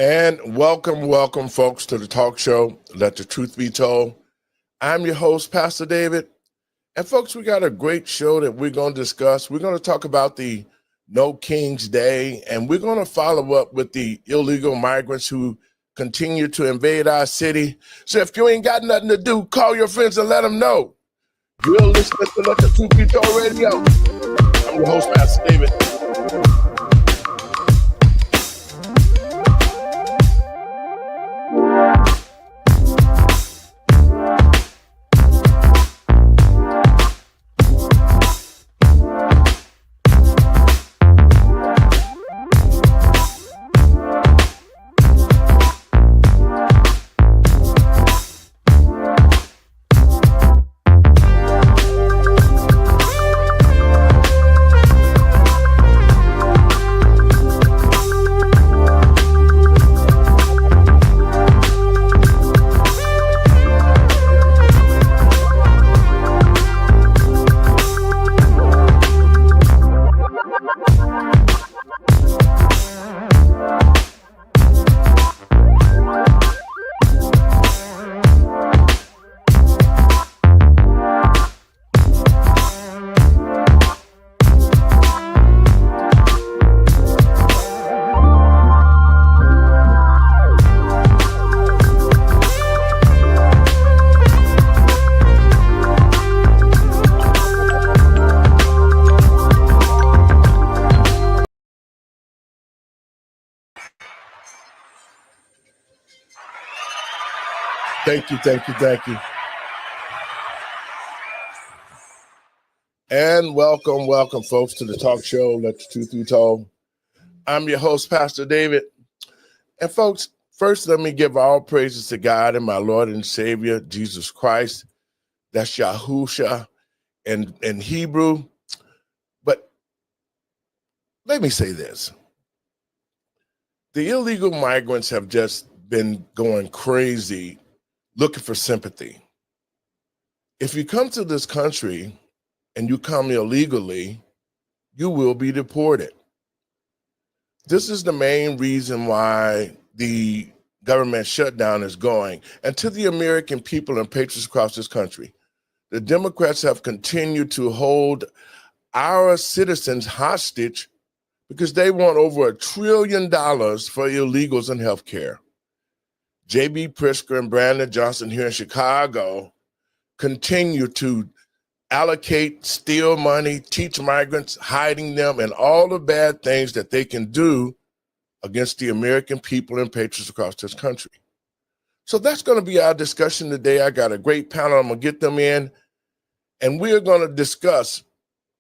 And welcome, folks, to the talk show, Let the Truth Be Told. I'm your host, Pastor David. And, folks, we got a great show that we're going to discuss. We're going to talk about the No King's Day, and we're going to follow up with the illegal migrants who continue to invade our city. So if you ain't got nothing to do, call your friends and let them know. You're listening to Let the Truth Be Told Radio. I'm your host, Pastor David. Thank you. And welcome, folks, to the talk show, Let the Truth Be Told. I'm your host, Pastor David. And, folks, first let me give all praises to God and my Lord and Savior, Jesus Christ. That's Yahusha in Hebrew. But let me say this. The illegal migrants have just been going crazy looking for sympathy. If you come to this country and you come illegally, you will be deported. This is the main reason why the government shutdown is going. And to the American people and patriots across this country, the Democrats have continued to hold our citizens hostage because they want over $1 trillion for illegals in health care. J.B. Pritzker and Brandon Johnson here in Chicago continue to allocate, steal money, teach migrants, hiding them, and all the bad things that they can do against the American people and patriots across this country. So that's going to be our discussion today. I got a great panel. I'm going to get them in, and we're going to discuss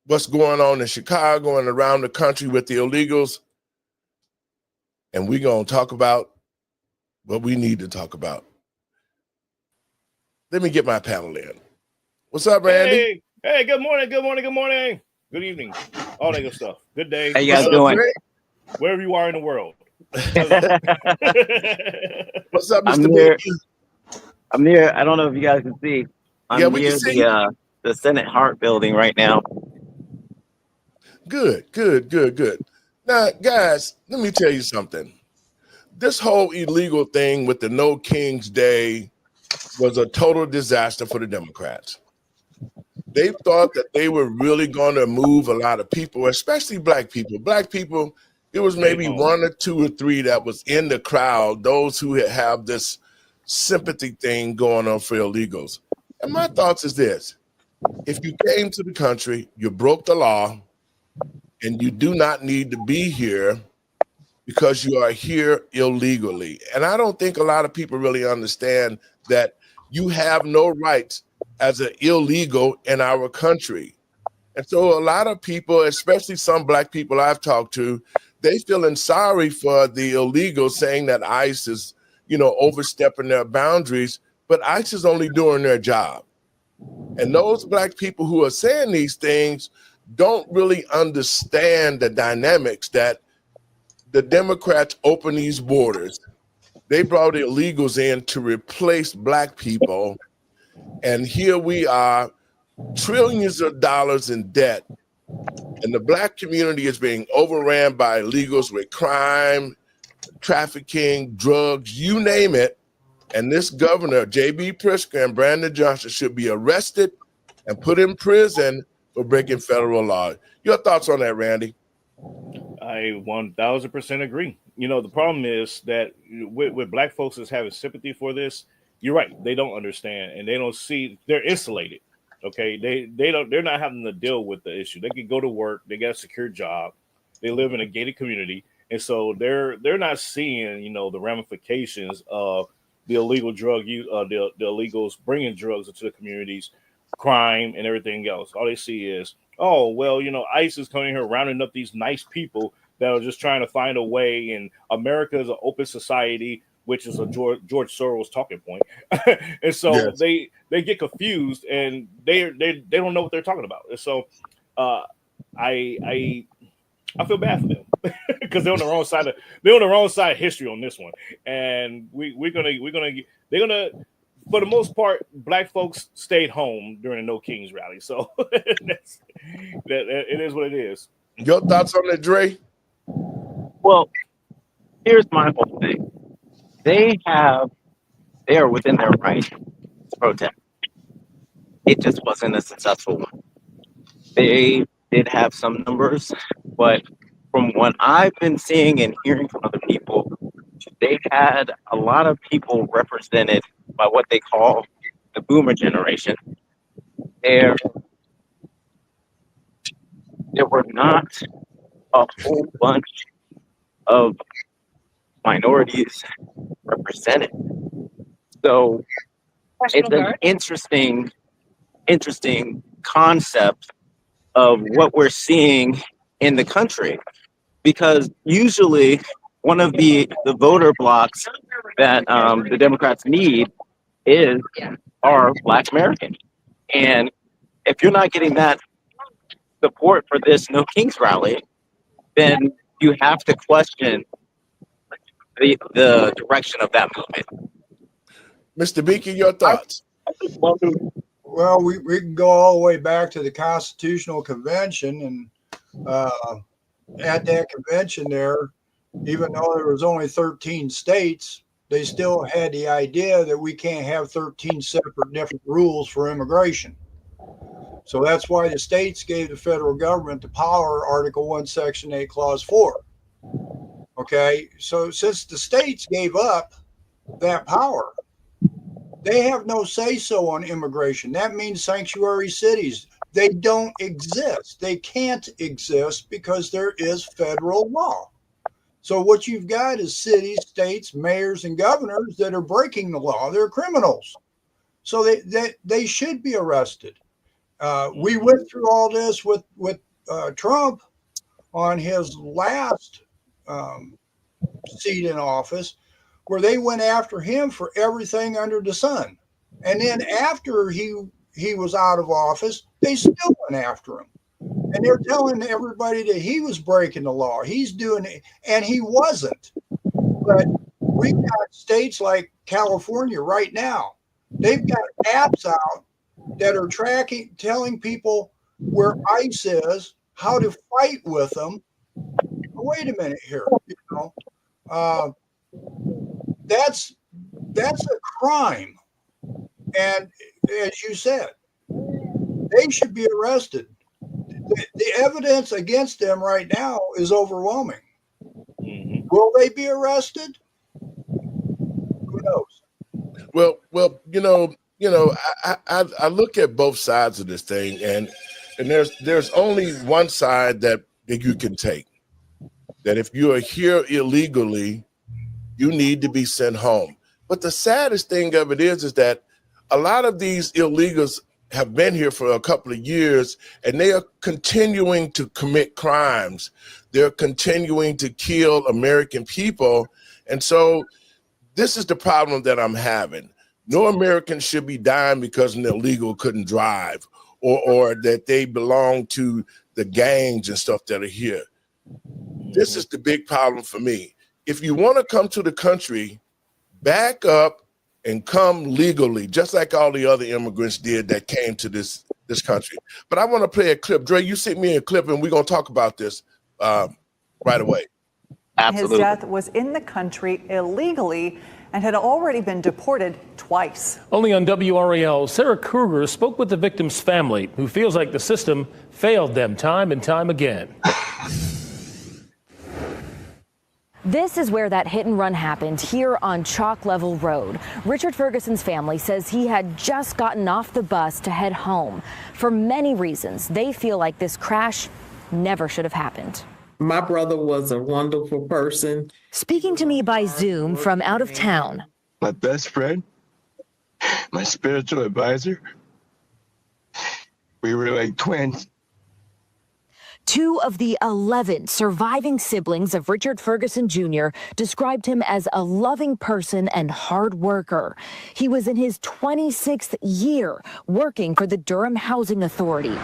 what's going on in Chicago and around the country with the illegals, and we're going to talk about what we need to talk about. Let me get my panel in. What's up, Randy? Hey, good morning. Good evening. All that good stuff. Good day. How you guys doing? Wherever you are in the world. What's up, Mr. Biggie? I'm near, I don't know if you guys can see. I'm we near can see. The Senate Hart building right now. Good. Now, guys, let me tell you something. This whole illegal thing with the No King's Day was a total disaster for the Democrats. They thought that they were really going to move a lot of people, especially black people. Black people, it was maybe one or two or three that was in the crowd, those who have this sympathy thing going on for illegals. And my thoughts is this. If you came to the country, you broke the law, and you do not need to be here because you are here illegally. And I don't think a lot of people really understand that you have no rights as an illegal in our country. And so a lot of people, especially some black people I've talked to, they feeling sorry for the illegals, saying that ICE is, overstepping their boundaries, but ICE is only doing their job. And those black people who are saying these things don't really understand the dynamics that the Democrats open these borders. They brought illegals in to replace black people. And here we are, trillions of dollars in debt. And the black community is being overran by illegals with crime trafficking, drugs, you name it. And this governor, J.B. Pritzker and Brandon Johnson, should be arrested and put in prison for breaking federal law. Your thoughts on that, Randy? I 1000% agree. You know, the problem is that with black folks is having sympathy for this. You're right. They don't understand and they don't see. They're insulated. Okay, they're not having to deal with the issue. They can go to work. They got a secure job. They live in a gated community, and so they're not seeing, you know, the ramifications of the illegal drug use, the illegals bringing drugs into the communities, crime, and everything else. All they see is, oh, well, you know, ICE is coming here rounding up these nice people that are just trying to find a way. And America is an open society, which is a George Soros talking point. And so Yes. they get confused and they don't know what they're talking about. And so I feel bad for them because they're on the wrong side of history on this one. And they're gonna for the most part, black folks stayed home during the No Kings rally. So it is what it is. Your thoughts on that, Dre? Well, here's my whole thing. They are within their right to protest. It just wasn't a successful one. They did have some numbers, but from what I've been seeing and hearing from other people, they had a lot of people represented by what they call the boomer generation. There were not a whole bunch of minorities represented. So it's an interesting concept of what we're seeing in the country, because usually one of the voter blocks that the Democrats need are Black Americans. And if you're not getting that support for this No Kings rally, then you have to question the direction of that movement. Mr. Beaky, your thoughts? Well, we can go all the way back to the Constitutional Convention, and at that convention there, even though there was only 13 states, they still had the idea that we can't have 13 separate different rules for immigration. So that's why the states gave the federal government the power, Article 1, Section 8, Clause 4. Okay, so since the states gave up that power, they have no say-so on immigration. That means sanctuary cities. They don't exist. They can't exist because there is federal law. So what you've got is cities, states, mayors, and governors that are breaking the law. They're criminals. So they should be arrested. We went through all this with Trump on his last seat in office, where they went after him for everything under the sun. And then after he was out of office, they still went after him. And they're telling everybody that he was breaking the law. He's doing it, and he wasn't. But we've got states like California right now. They've got apps out that are telling people where ICE is, how to fight with them. Wait a minute here, that's a crime, and as you said, they should be arrested. The evidence against them right now is overwhelming. Mm-hmm. Will they be arrested? Who knows? Well, I look at both sides of this thing, and there's only one side that you can take. That if you are here illegally, you need to be sent home. But the saddest thing of it is that a lot of these illegals have been here for a couple of years, and they are continuing to commit crimes. They're continuing to kill American people. And so this is the problem that I'm having. No American should be dying because an illegal couldn't drive, or that they belong to the gangs and stuff that are here. This is the big problem for me. If you want to come to the country, back up and come legally, just like all the other immigrants did that came to this country. But I want to play a clip. Dre, you sent me a clip, and we're going to talk about this right away. Absolutely. His death was in the country illegally and had already been deported twice. Only on WRAL, Sarah Kruger spoke with the victim's family, who feels like the system failed them time and time again. This is where that hit and run happened, here on Chalk Level Road. Richard Ferguson's family says he had just gotten off the bus to head home. For many reasons, they feel like this crash never should have happened. My brother was a wonderful person. Speaking to me by Zoom from out of town. My best friend, my spiritual advisor. We were like twins. 2 of the 11 surviving siblings of Richard Ferguson Jr. described him as a loving person and hard worker. He was in his 26th year working for the Durham Housing Authority.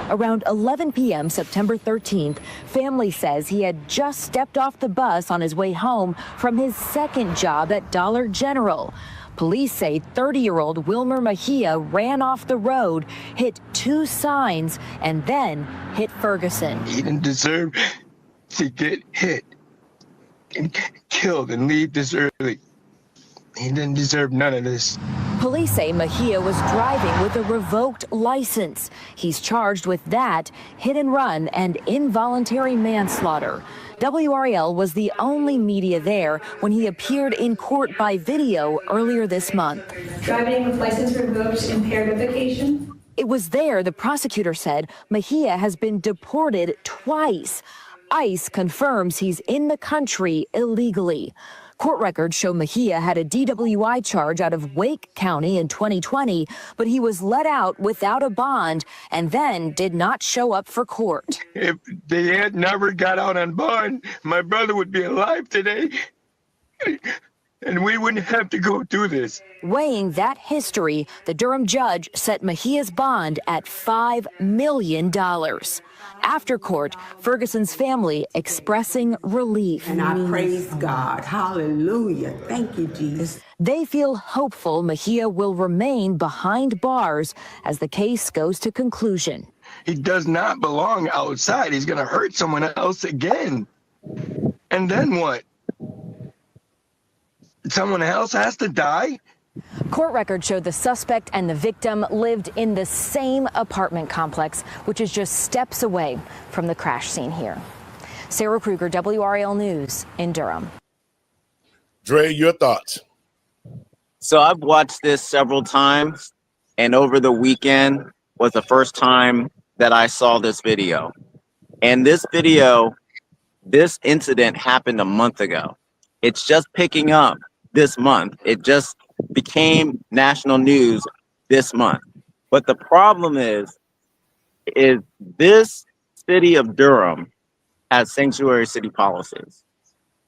Around 11 p.m. September 13th, family says he had just stepped off the bus on his way home from his second job at Dollar General. Police say 30-year-old Wilmer Mejia ran off the road, hit 2 signs, and then hit Ferguson. He didn't deserve to get hit and killed and leave this early. He didn't deserve none of this. Police say Mejia was driving with a revoked license. He's charged with that, hit and run, and involuntary manslaughter. WRAL was the only media there when he appeared in court by video earlier this month. Driving with license revoked, impaired revocation. It was there, the prosecutor said, Mejia has been deported twice. ICE confirms he's in the country illegally. Court records show Mejia had a DWI charge out of Wake County in 2020, but he was let out without a bond and then did not show up for court. If they had never got out on bond, my brother would be alive today. And we wouldn't have to go through this. Weighing that history, the Durham judge set Mejia's bond at $5 million. After court, Ferguson's family expressing relief. And I praise God. Hallelujah. Thank you, Jesus. They feel hopeful Mejia will remain behind bars as the case goes to conclusion. He does not belong outside. He's going to hurt someone else again. And then what? Someone else has to die? Court records show the suspect and the victim lived in the same apartment complex, which is just steps away from the crash scene here. Sarah Kruger, WRAL News in Durham. Dre, your thoughts? So I've watched this several times, and over the weekend was the first time that I saw this video. And this incident happened a month ago. It's just picking up this month. It just became national news this month. But the problem is this city of Durham has sanctuary city policies.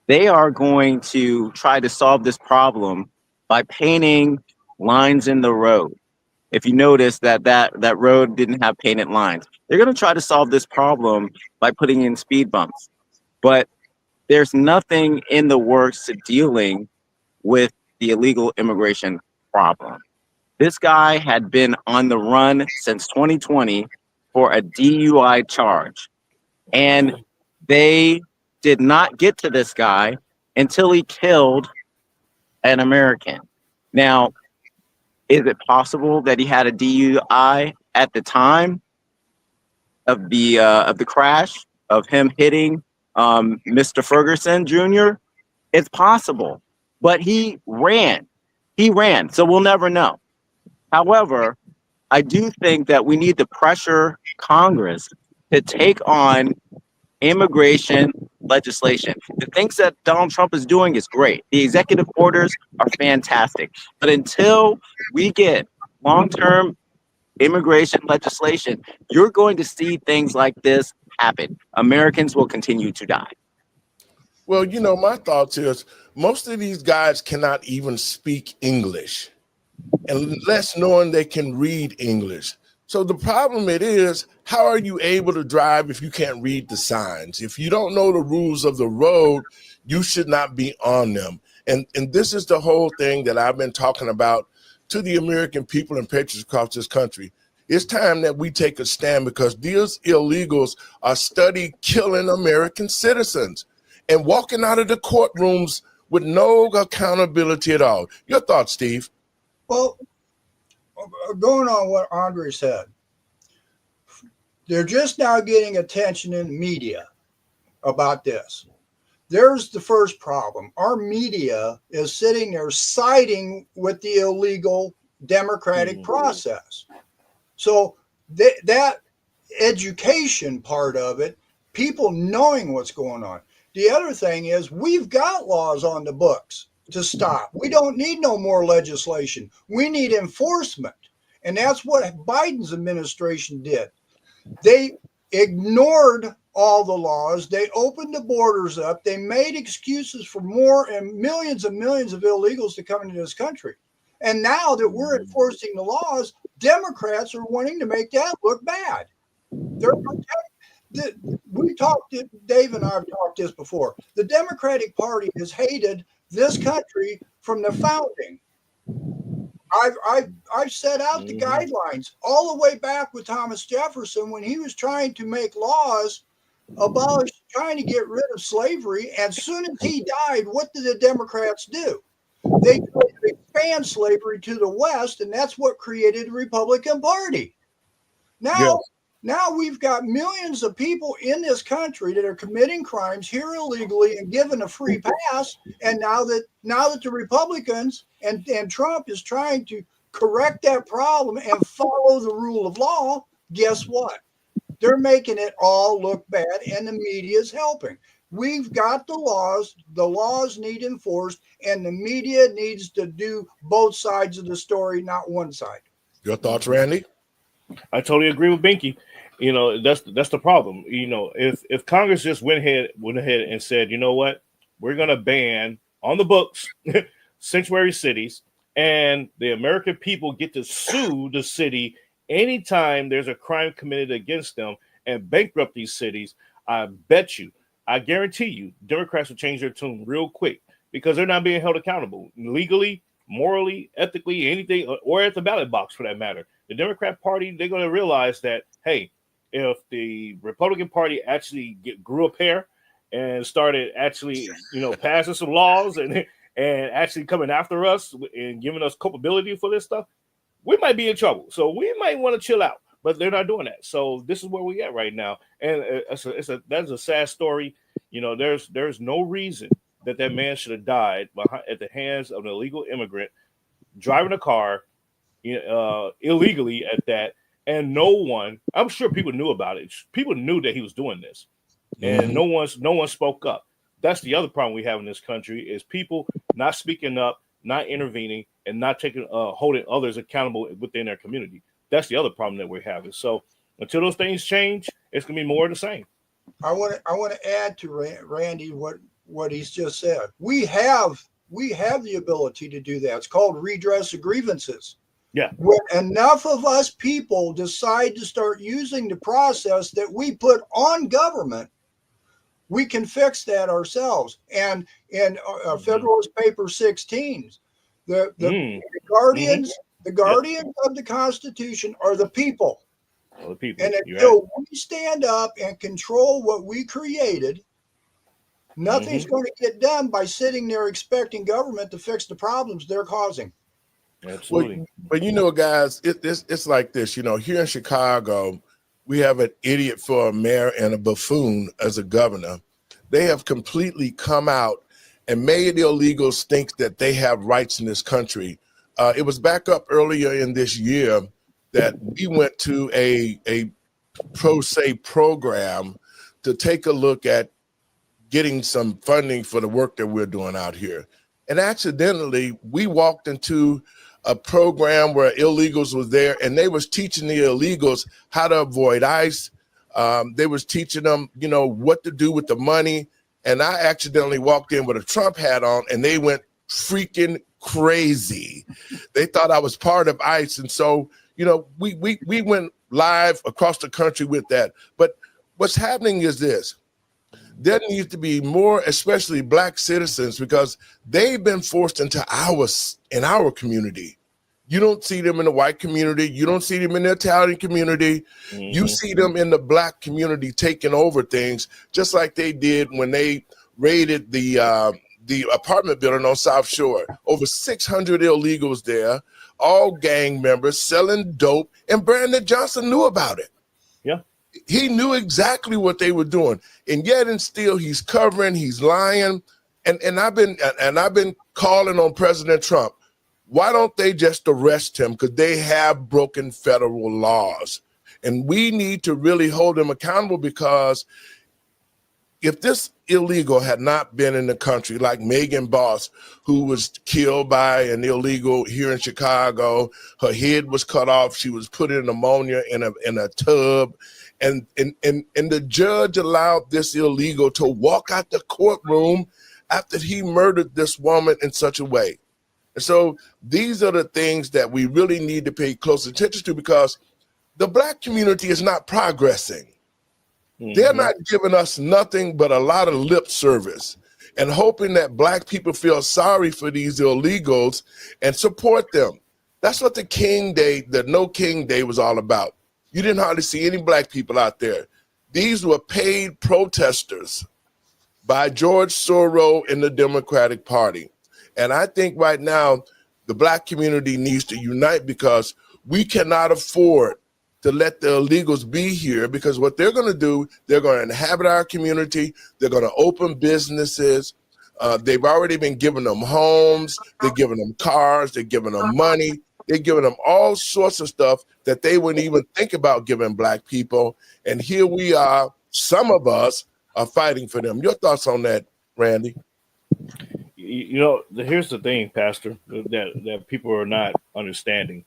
They are going to try to solve this problem by painting lines in the road. If you notice that road didn't have painted lines, they're going to try to solve this problem by putting in speed bumps. But there's nothing in the works to dealing with the illegal immigration problem. This guy had been on the run since 2020 for a DUI charge. And they did not get to this guy until he killed an American. Now, is it possible that he had a DUI at the time of the crash, of him hitting Mr. Ferguson Jr.? It's possible, but he ran. So we'll never know. However, I do think that we need to pressure Congress to take on immigration legislation. The things that Donald Trump is doing is great. The executive orders are fantastic. But until we get long-term immigration legislation, you're going to see things like this happen. Americans will continue to die. Well, you know, my thoughts is most of these guys cannot even speak English, unless knowing they can read English. So the problem it is, how are you able to drive if you can't read the signs? If you don't know the rules of the road, you should not be on them. And this is the whole thing that I've been talking about to the American people and patriots across this country. It's time that we take a stand because these illegals are steady killing American citizens and walking out of the courtrooms with no accountability at all. Your thoughts, Steve? Well, going on what Andre said, they're just now getting attention in the media about this. There's the first problem. Our media is sitting there siding with the illegal democratic process. So that education part of it, people knowing what's going on. The other thing is we've got laws on the books to stop. We don't need no more legislation. We need enforcement. And that's what Biden's administration did. They ignored all the laws. They opened the borders up. They made excuses for more and millions of illegals to come into this country. And now that we're enforcing the laws, Democrats are wanting to make that look bad. We talked, Dave and I have talked this before. The Democratic Party has hated this country from the founding. I've set out the guidelines all the way back with Thomas Jefferson when he was trying to make laws trying to get rid of slavery. And as soon as he died, what did the Democrats do? They tried to expand slavery to the West, and that's what created the Republican Party. Now we've got millions of people in this country that are committing crimes here illegally and given a free pass. And now that the Republicans and Trump is trying to correct that problem and follow the rule of law, guess what? They're making it all look bad, and the media is helping. We've got the laws need enforced, and the media needs to do both sides of the story, not one side. Your thoughts, Randy? I totally agree with Binky. You know, that's the problem. You know, if Congress just went ahead and said, you know what, we're going to ban on the books sanctuary cities, and the American people get to sue the city anytime there's a crime committed against them and bankrupt these cities, I guarantee you, Democrats will change their tune real quick because they're not being held accountable legally, morally, ethically, anything, or at the ballot box for that matter. The Democrat Party, they're going to realize that, hey, if the Republican Party actually grew a pair and started actually, passing some laws and actually coming after us and giving us culpability for this stuff, we might be in trouble. So we might want to chill out, but they're not doing that. So this is where we at right now. And that's a sad story. You know, there's no reason that man should have died at the hands of an illegal immigrant driving a car illegally at that. And no one, I'm sure people knew about it. People knew that he was doing this, and no one spoke up. That's the other problem we have in this country is people not speaking up, not intervening, and not taking holding others accountable within their community. That's the other problem that we're having. So until those things change, it's gonna be more of the same. I want to add to Randy what he's just said. We have the ability to do that. It's called redress of grievances. Yeah. When enough of us people decide to start using the process that we put on government, we can fix that ourselves. And in Federalist Paper 16, the guardians of the Constitution are the people. The people. And until we stand up and control what we created, nothing's going to get done by sitting there expecting government to fix the problems they're causing. Absolutely. But guys, it's like this. Here in Chicago, we have an idiot for a mayor and a buffoon as a governor. They have completely come out and made the illegals think that they have rights in this country. It was back up earlier in this year that we went to a pro se program to take a look at getting some funding for the work that we're doing out here. And accidentally, we walked into a program where illegals was there, and they was teaching the illegals how to avoid ICE. They was teaching them, what to do with the money. And I accidentally walked in with a Trump hat on, and they went freaking crazy. They thought I was part of ICE. And so, we went live across the country with that. But what's happening is this. There needs to be more, especially Black citizens, because they've been forced into in our community. You don't see them in the white community. You don't see them in the Italian community. You see them in the black community taking over things, just like they did when they raided the apartment building on South Shore. Over 600 illegals there, all gang members selling dope, and Brandon Johnson knew about it. Yeah. He knew exactly what they were doing, and yet and still he's covering, he's lying. And I've been calling on President Trump. Why don't they just arrest him? Because they have broken federal laws. And we need to really hold him accountable, because if this illegal had not been in the country, like Megan Boss, who was killed by an illegal here in Chicago, her head was cut off, she was put in ammonia in a tub, and the judge allowed this illegal to walk out the courtroom after he murdered this woman in such a way. And so these are the things that we really need to pay close attention to, because the black community is not progressing. They're not giving us nothing but a lot of lip service and hoping that black people feel sorry for these illegals and support them. That's what the No King Day was all about. You didn't hardly see any black people out there. These were paid protesters by George Soros and the Democratic Party. And I think right now the black community needs to unite, because we cannot afford to let the illegals be here, because what they're going to do, they're going to inhabit our community. They're going to open businesses. They've already been giving them homes. They're giving them cars. They're giving them money. They're giving them all sorts of stuff that they wouldn't even think about giving black people. And here we are, some of us are fighting for them. Your thoughts on that, Randy? You know, here's the thing, Pastor, that people are not understanding.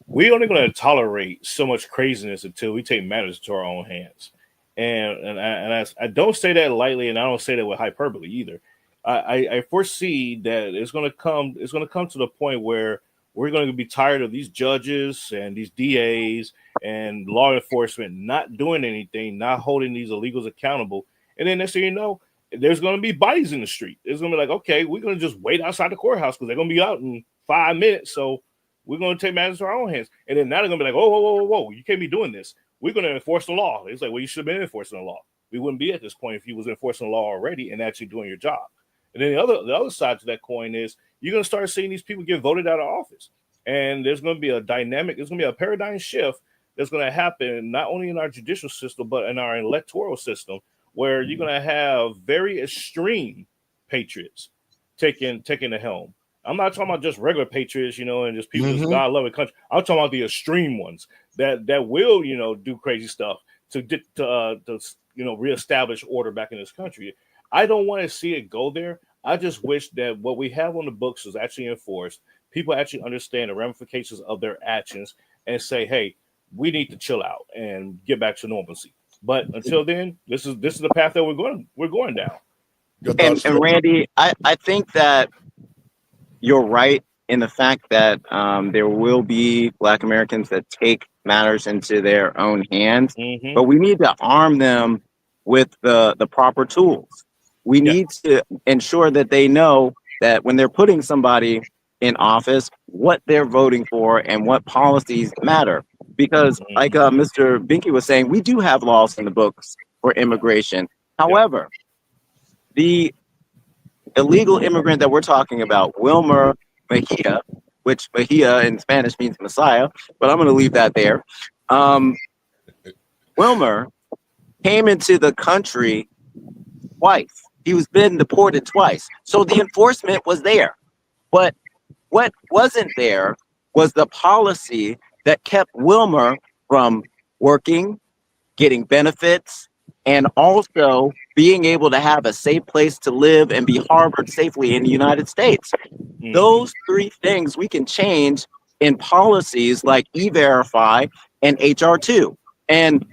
We're only going to tolerate so much craziness until we take matters into our own hands. And I don't say that lightly, and I don't say that with hyperbole either. I foresee that it's going to come to the point where we're going to be tired of these judges and these DAs and law enforcement not doing anything, not holding these illegals accountable. And then next thing you know, there's going to be bodies in the street. It's going to be like, okay, we're going to just wait outside the courthouse because they're going to be out in 5 minutes. So we're going to take matters into our own hands. And then now they're going to be like, whoa, you can't be doing this. We're going to enforce the law. It's like, well, you should have been enforcing the law. We wouldn't be at this point if you was enforcing the law already and actually doing your job. And then the other side to that coin is you're going to start seeing these people get voted out of office. And there's going to be a dynamic, there's going to be a paradigm shift that's going to happen not only in our judicial system, but in our electoral system, where you're going to have very extreme patriots taking the helm. I'm not talking about just regular patriots, and just people that's God-loving country. I'm talking about the extreme ones that will, do crazy stuff to reestablish order back in this country. I don't want to see it go there. I just wish that what we have on the books is actually enforced. People actually understand the ramifications of their actions and say, hey, we need to chill out and get back to normalcy. But until then, this is the path that we're going down. And Randy, I think that you're right in the fact that there will be Black Americans that take matters into their own hands, but we need to arm them with the proper tools. We need to ensure that they know that when they're putting somebody in office, what they're voting for and what policies matter. Because like Mr. Binky was saying, we do have laws in the books for immigration. However, the illegal immigrant that we're talking about, Wilmer Mejia, which Mejia in Spanish means Messiah, but I'm going to leave that there. Wilmer came into the country twice. He was been deported twice. So the enforcement was there. But what wasn't there was the policy that kept Wilmer from working, getting benefits, and also being able to have a safe place to live and be harbored safely in the United States. Those three things we can change in policies like E-Verify and HR2. And,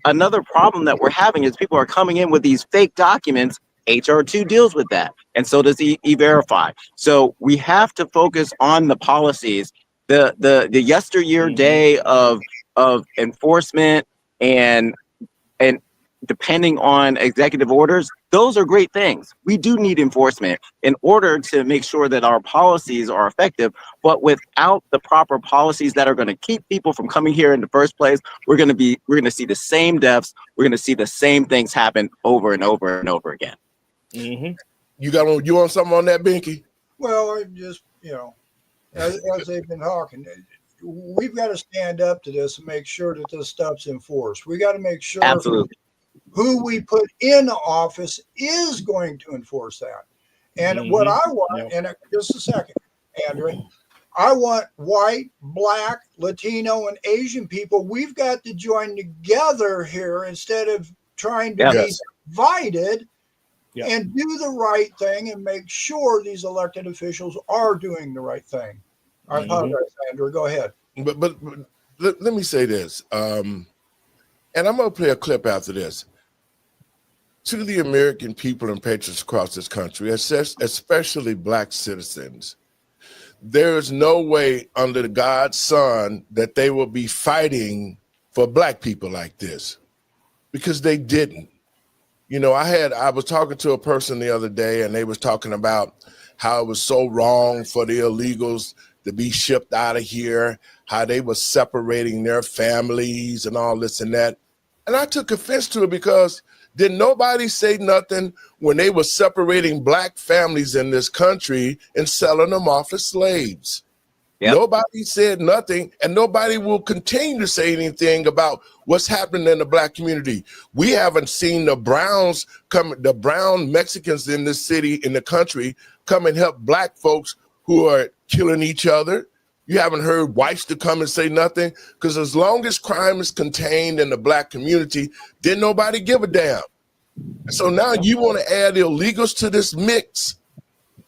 another problem that we're having is people are coming in with these fake documents. HR2 deals with that, and so does E-Verify. So we have to focus on the policies. The yesteryear day of enforcement and depending on executive orders, those are great things. We do need enforcement in order to make sure that our policies are effective. But without the proper policies that are going to keep people from coming here in the first place, we're going to see the same deaths. We're going to see the same things happen over and over and over again. Mm-hmm. You want something on that, Binky? Well, I just, as they've been talking, we've got to stand up to this and make sure that this stuff's enforced. We got to make sure Absolutely. who we put in office is going to enforce that. And what I want, and just a second, Andrew, I want white, black, Latino, and Asian people. We've got to join together here instead of trying to be divided and do the right thing and make sure these elected officials are doing the right thing. I apologize, Andrew. Go ahead. But let me say this, and I'm going to play a clip after this. To the American people and patriots across this country, especially black citizens, there is no way under the God's sun that they will be fighting for black people like this, because they didn't. I was talking to a person the other day, and they was talking about how it was so wrong for the illegals to be shipped out of here, how they were separating their families and all this and that. And I took offense to it, because did nobody say nothing when they were separating black families in this country and selling them off as slaves? Yep. Nobody said nothing, and nobody will continue to say anything about what's happening in the black community. We haven't seen the brown Mexicans in this city, in the country, come and help black folks who are killing each other. You haven't heard whites to come and say nothing, because as long as crime is contained in the black community, didn't nobody give a damn. So now you want to add illegals to this mix,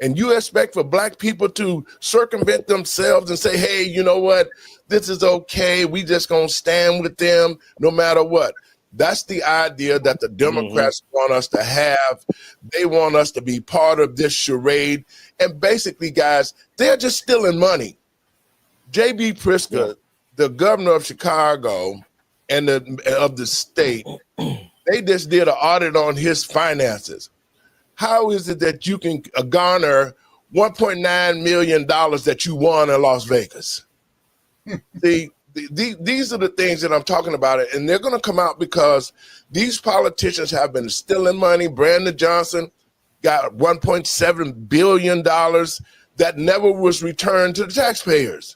and you expect for black people to circumvent themselves and say, hey, you know what? This is okay. We just going to stand with them no matter what. That's the idea that the Democrats want us to have. They want us to be part of this charade. And basically, guys, they're just stealing money. J.B. Pritzker, the governor of Chicago and of the state, they just did an audit on his finances. How is it that you can garner $1.9 million that you won in Las Vegas? These are the things that I'm talking about, and they're going to come out because these politicians have been stealing money. Brandon Johnson got $1.7 billion that never was returned to the taxpayers.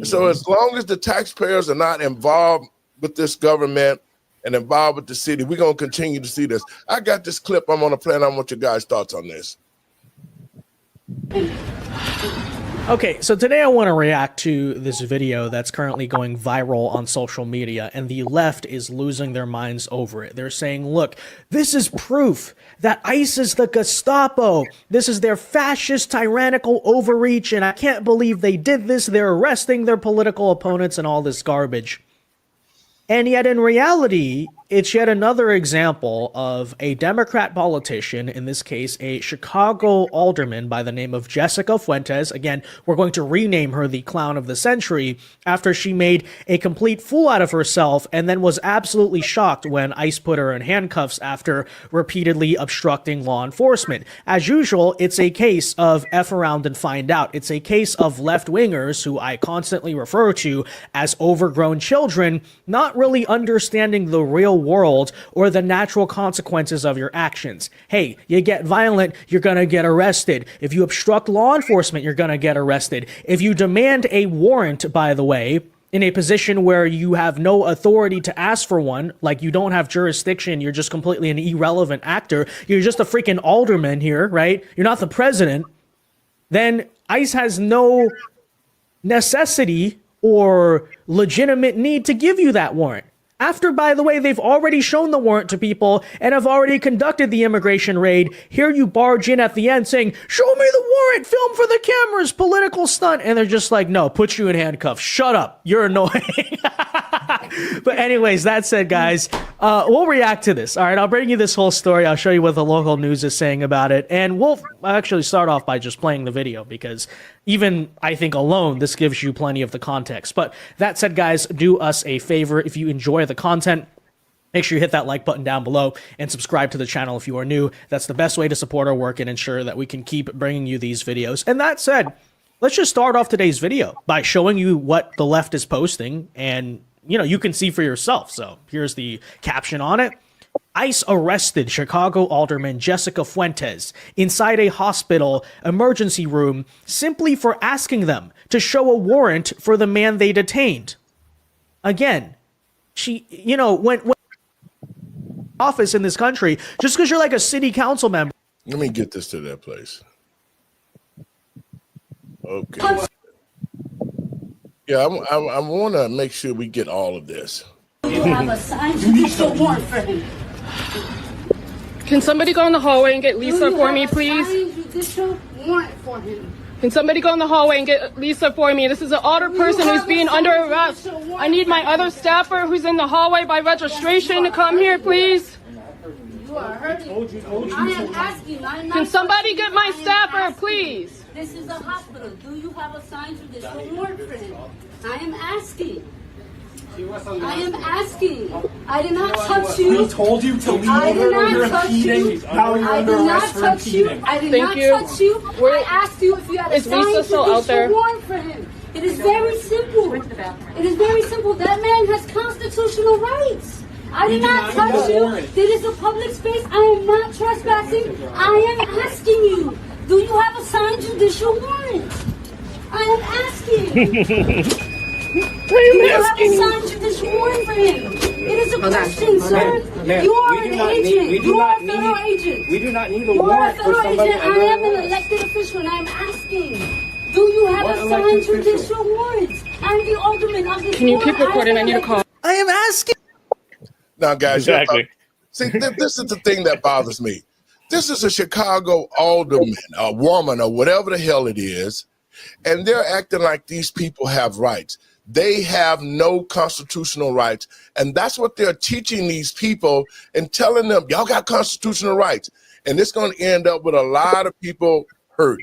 So as long as the taxpayers are not involved with this government and involved with the city, we're going to continue to see this. I got this clip I'm going to play, and I want your guys' thoughts on this. Okay, so today I want to react to this video that's currently going viral on social media, and the left is losing their minds over it. They're saying, look, this is proof that ICE is the Gestapo. This is their fascist, tyrannical overreach, and I can't believe they did this. They're arresting their political opponents and all this garbage. And yet in reality, it's yet another example of a Democrat politician, in this case, a Chicago alderman by the name of Jessica Fuentes. Again, we're going to rename her the clown of the century after she made a complete fool out of herself and then was absolutely shocked when ICE put her in handcuffs after repeatedly obstructing law enforcement. As usual, it's a case of F around and find out. It's a case of left-wingers, who I constantly refer to as overgrown children, not really understanding the real world or the natural consequences of your actions. Hey, you get violent, you're gonna get arrested. If you obstruct law enforcement, you're gonna get arrested. If you demand a warrant, by the way, in a position where you have no authority to ask for one, like you don't have jurisdiction, you're just completely an irrelevant actor, you're just a freaking alderman here, right? You're not the president, then ICE has no necessity or legitimate need to give you that warrant. After, by the way, they've already shown the warrant to people and have already conducted the immigration raid, here you barge in at the end saying, show me the warrant, film for the cameras, political stunt. And they're just like, no, put you in handcuffs. Shut up. You're annoying. But anyways, that said, guys, we'll react to this. All right, I'll bring you this whole story. I'll show you what the local news is saying about it. And we'll actually start off by just playing the video because even, I think, alone, this gives you plenty of the context. But that said, guys, do us a favor. If you enjoy the content Make sure you hit that like button down below and subscribe to the channel if you are new. That's the best way to support our work and ensure that we can keep bringing you these videos. And that said, let's just start off today's video by showing you what the left is posting, and you can see for yourself. So here's the caption on it. ICE arrested Chicago Alderman Jessica Fuentes inside a hospital emergency room simply for asking them to show a warrant for the man they detained. Again, she, when office in this country, just because you're like a city council member. Let me get this to that place. Okay. Yeah, I want to make sure we get all of this. You have a signed judicial warrant for him. Can somebody go in the hallway and get Lisa for me, please? Judicial warrant for him. Can somebody go in the hallway and get Lisa for me? This is an older person who's being under arrest. I need my other staffer who's in the hallway by registration to come here, please. You are hurting. I am asking. Can somebody get my staffer, please? This is a hospital. Do you have a signed judicial warrant for him? I am asking. I am asking. I did not touch you. We told you to leave. I did not touch you. Now you're under arrest for impeding. I did not touch you. I asked you if you had a signed judicial warrant for him. It is very simple. It is very simple. That man has constitutional rights. I did not touch you. It is a public space. I am not trespassing. I am asking you. Do you have a signed judicial warrant? I am asking. Do you have a signed judicial warrant for him? It is a question, sir. You are an agent. You are a federal agent. We do not need a warrant for somebody. I am an elected official, and I am asking. Do you have a signed judicial warrant? I'm the alderman of this. Can you keep recording? I need a call. I am asking. Now, guys, exactly. See, this is the thing that bothers me. This is a Chicago alderman, a woman, or whatever the hell it is, and they're acting like these people have rights. They have no constitutional rights, and that's what they're teaching these people and telling them, y'all got constitutional rights. And it's going to end up with a lot of people hurt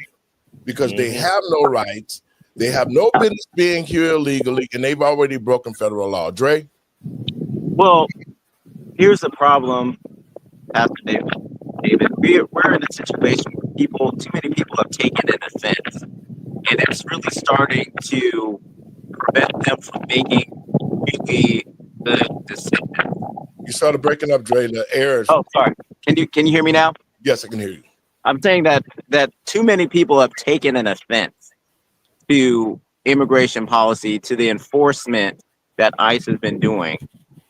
because they have no rights. They have no business being here illegally, and they've already broken federal law. Dre? Well, here's the problem, Pastor David. We're in a situation where too many people have taken an offense, and it's really starting to prevent them from making really the decision. You started breaking up, Dre. The errors. Oh, sorry. Can you hear me now? Yes, I can hear you. I'm saying that too many people have taken an offense to immigration policy, to the enforcement that ICE has been doing,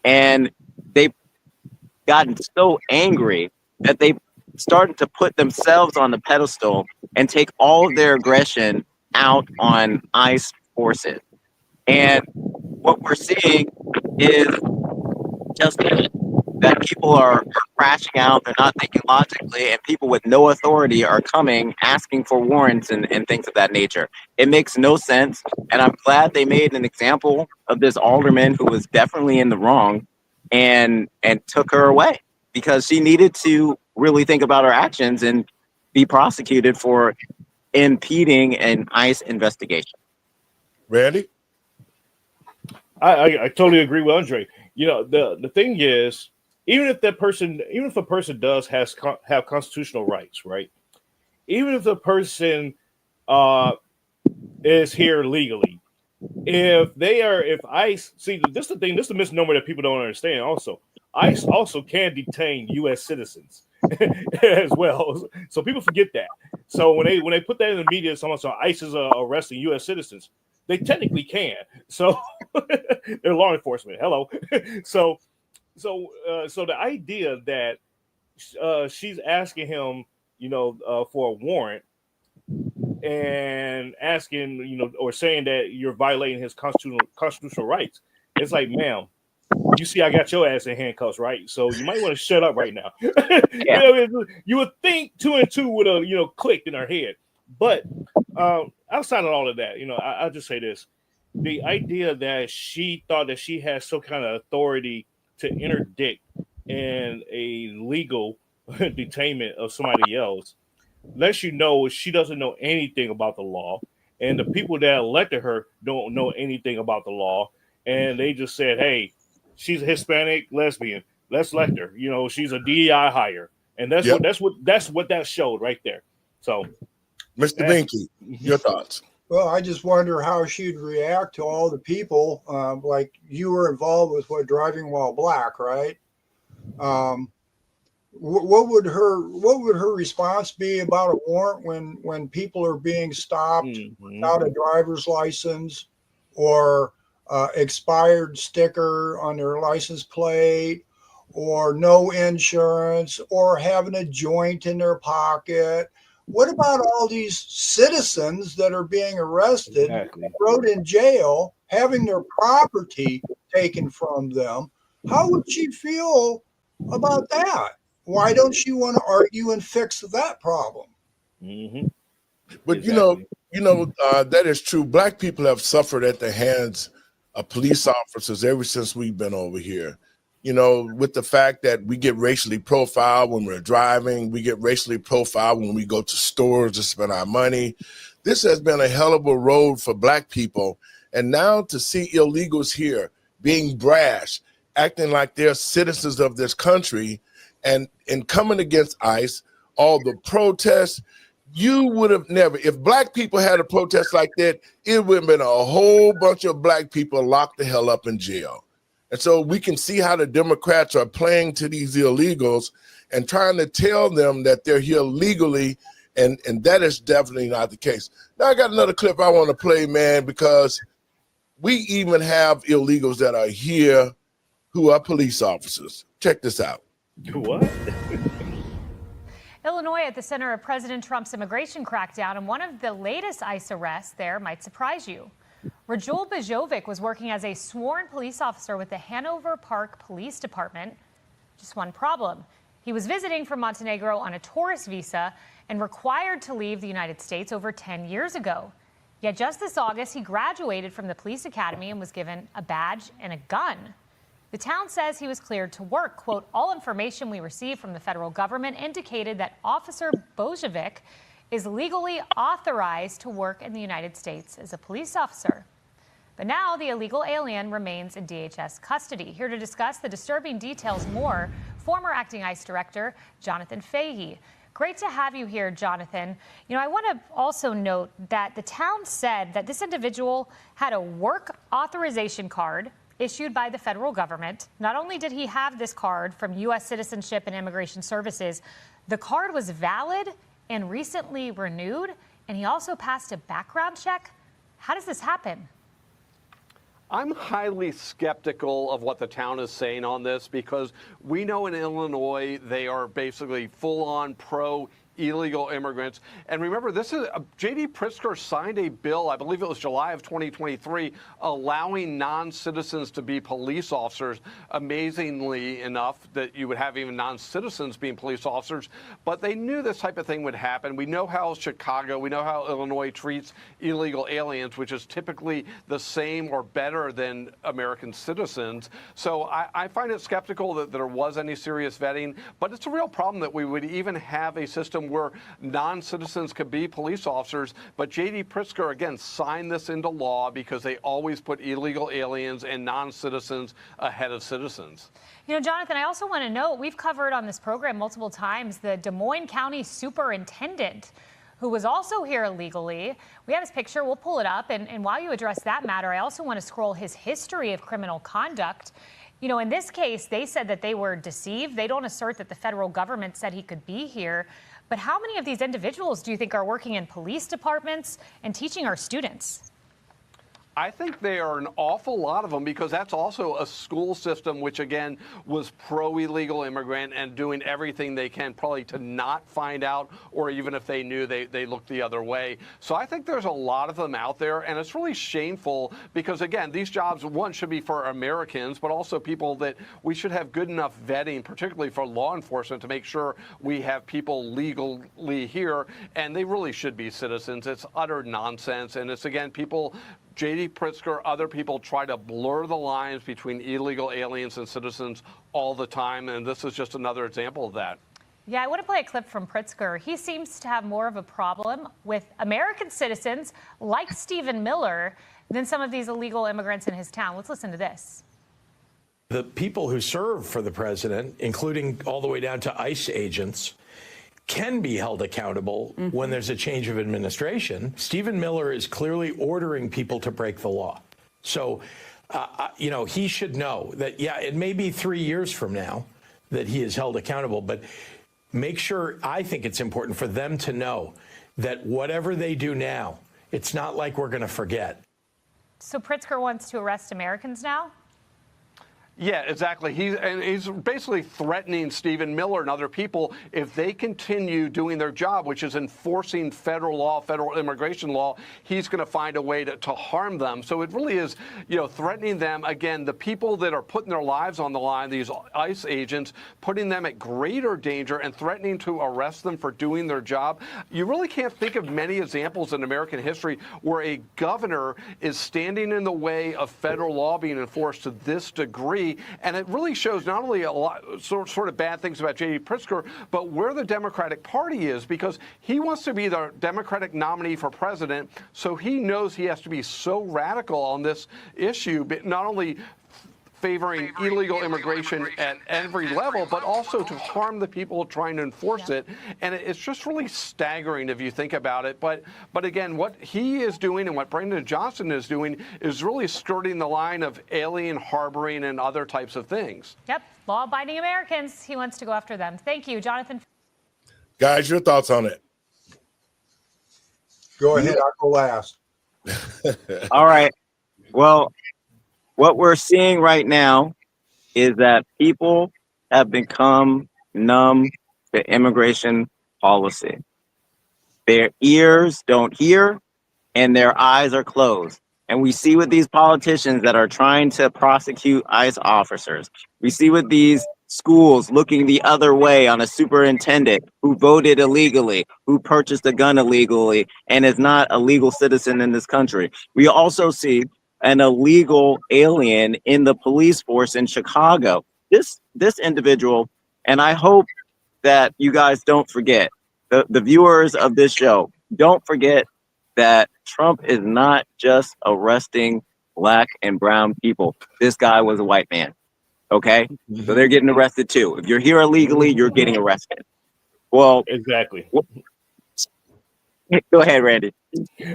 and they've gotten so angry that they started to put themselves on the pedestal and take all of their aggression out on ICE forces. And what we're seeing is just that people are crashing out, they're not thinking logically, and people with no authority are coming, asking for warrants and things of that nature. It makes no sense, and I'm glad they made an example of this alderman who was definitely in the wrong and took her away, because she needed to really think about her actions and be prosecuted for impeding an ICE investigation. Randy? I totally agree with Andre. The thing is, even if a person does have constitutional rights, right? Even if the person is here legally, if ICE, see, this is the thing, this is the misnomer that people don't understand. Also, ICE also can detain U.S. citizens as well. So people forget that. So when they put that in the media, someone saw ICE is arresting U.S. citizens. They technically can. So they're law enforcement. Hello. So the idea that she's asking him, for a warrant and asking, or saying that you're violating his constitutional rights. It's like, ma'am, you see, I got your ass in handcuffs, right? So you might want to shut up right now. Yeah. You would think 2 and 2 would have, clicked in her head. But outside of all of that, I'll just say this. The idea that she thought that she had some kind of authority to interdict in a legal detainment of somebody else lets you know she doesn't know anything about the law. And the people that elected her don't know anything about the law. And they just said, hey, she's a Hispanic lesbian. let's select her. You know, she's a DEI hire, and that's what that showed right there. So, Mr. Binky, your thoughts? Well, I just wonder how she'd react to all the people. Like you were involved with driving while black, right? What would her response be about a warrant when people are being stopped without a driver's license or expired sticker on their license plate, or no insurance, or having a joint in their pocket? What about all these citizens that are being arrested, thrown in jail, having their property taken from them? How would she feel about that? Why don't you want to argue and fix that problem? But that is true. Black people have suffered at the hands of police officers ever since we've been over here. You know, with the fact that we get racially profiled when we're driving, we get racially profiled when we go to stores to spend our money. This has been a hell of a road for Black people. And now to see illegals here being brash, acting like they're citizens of this country, and coming against ICE, all the protests, you would have never, if Black people had a protest like that, it would have been a whole bunch of Black people locked the hell up in jail. And so we can see how the Democrats are playing to these illegals and trying to tell them that they're here legally, and that is definitely not the case. Now I got another clip I want to play, man, because we even have illegals that are here who are police officers. Check this out. What? Illinois at the center of President Trump's immigration crackdown, and one of the latest ICE arrests there might surprise you. Rajul Bajovic was working as a sworn police officer with the Hanover Park Police Department. Just one problem. He was visiting from Montenegro on a tourist visa and required to leave the United States over 10 years ago. Yet just this August, he graduated from the police academy and was given a badge and a gun. The town says he was cleared to work. Quote, all information we received from the federal government indicated that Officer Bojovic is legally authorized to work in the United States as a police officer. But now the illegal alien remains in DHS custody. Here to discuss the disturbing details more, former acting ICE director Jonathan Fahey. Great to have you here, Jonathan. You know, I want to also note that the town said that this individual had a work authorization card issued by the federal government. Not only did he have this card from U.S. Citizenship and Immigration Services, the card was valid and recently renewed, and he also passed a background check. How does this happen? I'm highly skeptical of what the town is saying on this, because we know in Illinois they are basically full-on illegal immigrants. And remember, this is J.D. Pritzker signed a bill, I believe it was July of 2023, allowing non-citizens to be police officers. Amazingly enough, that you would have even non-citizens being police officers. But they knew this type of thing would happen. We know how Chicago, we know how Illinois treats illegal aliens, which is typically the same or better than American citizens. So I find it skeptical that there was any serious vetting. But it's a real problem that we would even have a system where non-citizens could be police officers. But J.D. Pritzker, again, signed this into law because they always put illegal aliens and non-citizens ahead of citizens. You know, Jonathan, I also want to note, we've covered on this program multiple times the Des Moines County superintendent who was also here illegally. We have his picture. We'll pull it up. And while you address that matter, I also want to scroll his history of criminal conduct. You know, in this case, they said that they were deceived. They don't assert that the federal government said he could be here. But how many of these individuals do you think are working in police departments and teaching our students? I think there are an awful lot of them, because that's also a school system which, again, was pro-illegal immigrant and doing everything they can probably to not find out, or even if they knew, they looked the other way. So I think there's a lot of them out there, and it's really shameful because, again, these jobs, one, should be for Americans, but also people that we should have good enough vetting, particularly for law enforcement, to make sure we have people legally here, and they really should be citizens. It's utter nonsense, and it's, again, people... J.D. Pritzker, other people try to blur the lines between illegal aliens and citizens all the time, and this is just another example of that. Yeah, I want to play a clip from Pritzker. He seems to have more of a problem with American citizens like Stephen Miller than some of these illegal immigrants in his town. Let's listen to this. The people who serve for the president, including all the way down to ICE agents, can be held accountable when there's a change of administration. Stephen Miller is clearly ordering people to break the law. So, you know, he should know that, yeah, it may be 3 years from now that he is held accountable, but make sure, I think it's important for them to know that whatever they do now, it's not like we're going to forget. So Pritzker wants to arrest Americans now? Yeah, exactly. He's basically threatening Stephen Miller and other people if they continue doing their job, which is enforcing federal law, federal immigration law. He's going to find a way to harm them. So it really is, you know, threatening them. Again, the people that are putting their lives on the line, these ICE agents, putting them at greater danger and threatening to arrest them for doing their job. You really can't think of many examples in American history where a governor is standing in the way of federal law being enforced to this degree. And it really shows not only a lot sort of bad things about J.D. Pritzker, but where the Democratic Party is, because he wants to be the Democratic nominee for president. So he knows he has to be so radical on this issue, but not only favoring illegal immigration at every level, but also to harm the people trying to enforce it. And it's just really staggering if you think about it. But again, what he is doing and what Brandon Johnson is doing is really skirting the line of alien harboring and other types of things. Yep, law-abiding Americans. He wants to go after them. Thank you, Jonathan. Guys, your thoughts on it? Go ahead, I'll go last. All right. Well, what we're seeing right now is that people have become numb to immigration policy. Their ears don't hear and their eyes are closed. And we see with these politicians that are trying to prosecute ICE officers. We see with these schools looking the other way on a superintendent who voted illegally, who purchased a gun illegally, and is not a legal citizen in this country. We also see an illegal alien in the police force in Chicago. This individual, and I hope that you guys don't forget, the viewers of this show, don't forget that Trump is not just arresting black and brown people. This guy was a white man, okay? So they're getting arrested too. If you're here illegally, you're getting arrested. Well, exactly. Go ahead, Randy.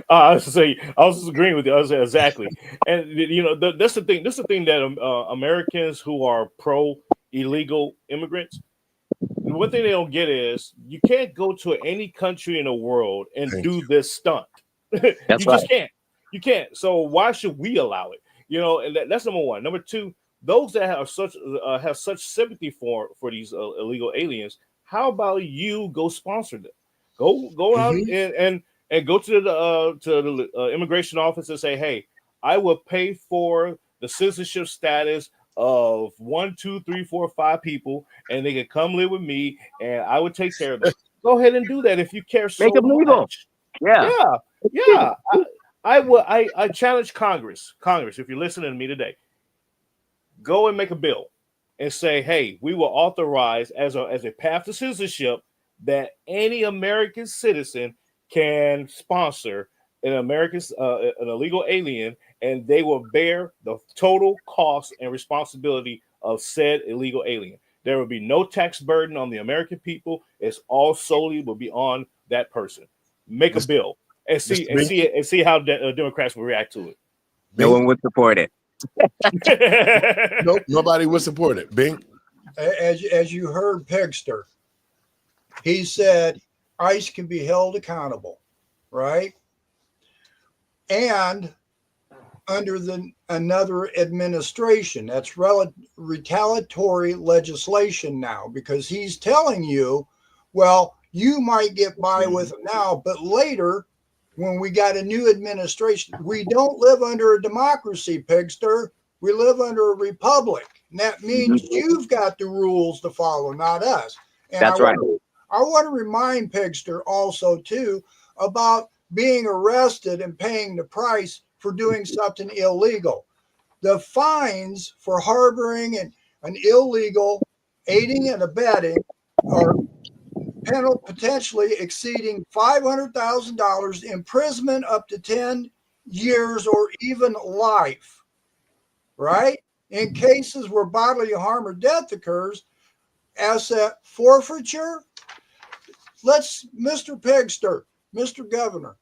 I was just agreeing with you. I was saying, exactly. And you know, that's the thing. This is the thing that Americans who are pro illegal immigrants, one thing they don't get is you can't go to any country in the world and do this stunt. Just can't. You can't. So why should we allow it? You know, and that's number one. Number two, those that have such sympathy for these illegal aliens, how about you go sponsor them? Go out and go to the immigration office and say, hey, I will pay for the citizenship status of 1, 2, 3, 4, 5 people, and they can come live with me, and I would take care of them. Go ahead and do that if you care so much. Make them legal. Yeah. I challenge Congress. Congress, if you're listening to me today, go and make a bill and say, hey, we will authorize as a path to citizenship that any American citizen can sponsor an illegal alien, and they will bear the total cost and responsibility of said illegal alien. There will be no tax burden on the American people. It's all solely will be on that person. Make a bill and see how Democrats will react to it. No one would support it. Nope, nobody would support it. Bing. As you heard Pegster, he said ICE can be held accountable, right? And under another administration, that's retaliatory legislation now, because he's telling you, well, you might get by with it now, but later, when we got a new administration, we don't live under a democracy, Pegster. We live under a republic. And that means you've got the rules to follow, not us. And that's right. I want to remind Pegster also, too, about being arrested and paying the price for doing something illegal. The fines for harboring an illegal aiding and abetting are potentially exceeding $500,000, imprisonment up to 10 years or even life, right? in cases where bodily harm or death occurs, asset forfeiture. Mr. Pegster, Mr. Governor,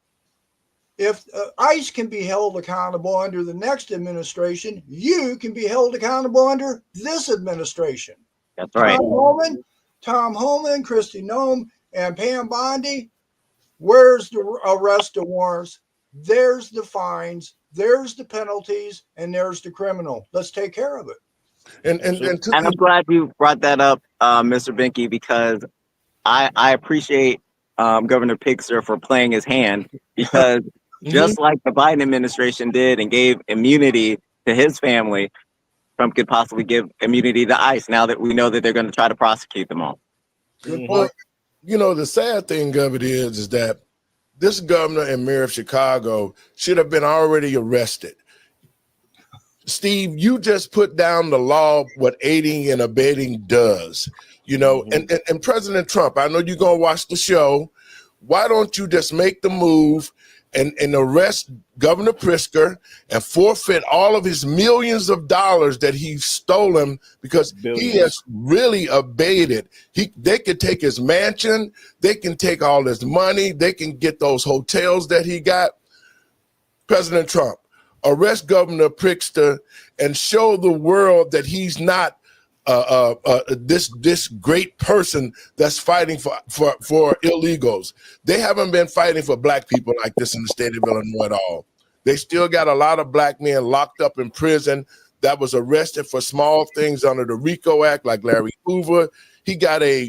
if ICE can be held accountable under the next administration, you can be held accountable under this administration. That's right. Tom Homan, Kristi Noem, and Pam Bondi, where's the arrest warrants? There's the fines, there's the penalties, and there's the criminal. Let's take care of it. And I'm glad you brought that up, Mr. Binky, because I appreciate Governor Pigster for playing his hand, because just like the Biden administration did and gave immunity to his family, Trump could possibly give immunity to ICE now that we know that they're going to try to prosecute them all. Good point. You know, the sad thing of it is that this governor and mayor of Chicago should have been already arrested. Steve, you just put down the law, what aiding and abetting does, you know, and President Trump, I know you're going to watch the show. Why don't you just make the move and arrest Governor Pritzker and forfeit all of his millions of dollars that he's stolen, because he has really abated. They could take his mansion, they can take all his money, they can get those hotels that he got. President Trump, arrest Governor Pritzker and show the world that he's not this great person that's fighting for illegals. They haven't been fighting for black people like this in the state of Illinois at all. They still got a lot of black men locked up in prison that was arrested for small things under the RICO Act, like Larry Hoover. He got a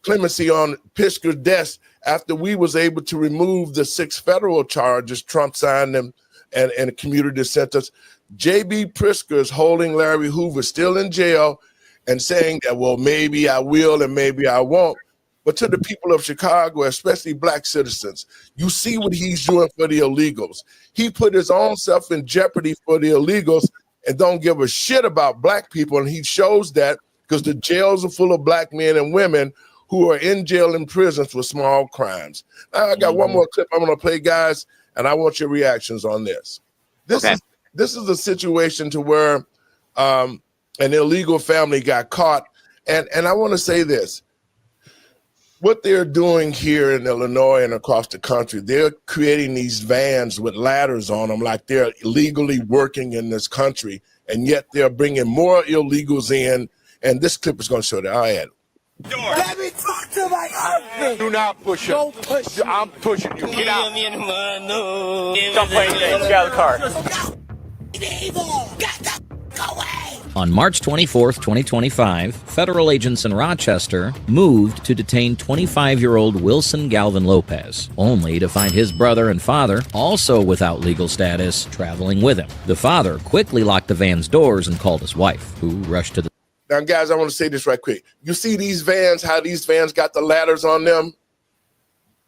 clemency on Pritzker's desk after we was able to remove the 6 federal charges. Trump signed them and commuted the sentence. J.B. Pritzker is holding Larry Hoover still in jail and saying that, well, maybe I will and maybe I won't. But to the people of Chicago, especially black citizens, you see what he's doing for the illegals. He put his own self in jeopardy for the illegals and don't give a shit about black people. And he shows that because the jails are full of black men and women who are in jail and prisons for small crimes. Now, I got one more clip I'm going to play, guys, and I want your reactions on this. This is a situation to where an illegal family got caught. And I want to say this. What they're doing here in Illinois and across the country, they're creating these vans with ladders on them like they're illegally working in this country. And yet they're bringing more illegals in. And this clip is going to show that. I had it. Let me talk to my husband. Do not push him. Don't push. I'm pushing you. Get out. Don't play games. Get out of the car. On March 24, 2025, federal agents in Rochester moved to detain 25-year-old Wilson Galvin Lopez, only to find his brother and father, also without legal status, traveling with him. The father quickly locked the van's doors and called his wife, who rushed to the... Now, guys, I want to say this right quick. You see these vans, how these vans got the ladders on them?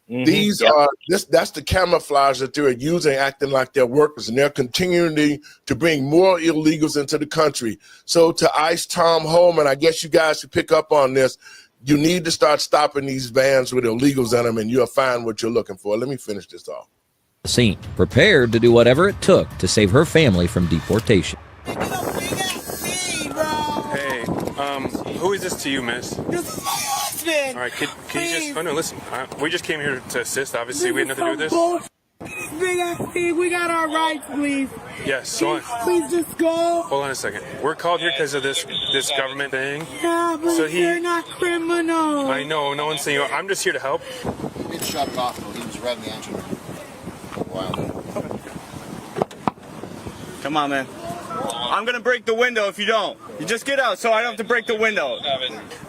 These are that's the camouflage that they're using, acting like they're workers, and they're continuing to bring more illegals into the country. So to ICE, Tom Homan, I guess you guys should pick up on this. You need to start stopping these vans with illegals in them, and you'll find what you're looking for. Let me finish this off. Scene, prepared to do whatever it took to save her family from deportation. Hey, who is this to you, miss? All right, can you just, oh no, listen, we just came here to assist, obviously, we had nothing to do with this. Big ass thing, we got our rights, please. Yes, go on. Please just go. Hold on a second. We're called here because of this government thing. Yeah, but so they're not criminals. I know, no one's saying, I'm just here to help. He shut it off, though. He was revving the engine for a while. Come on, man. I'm gonna break the window if you don't. You just get out so I don't have to break the window.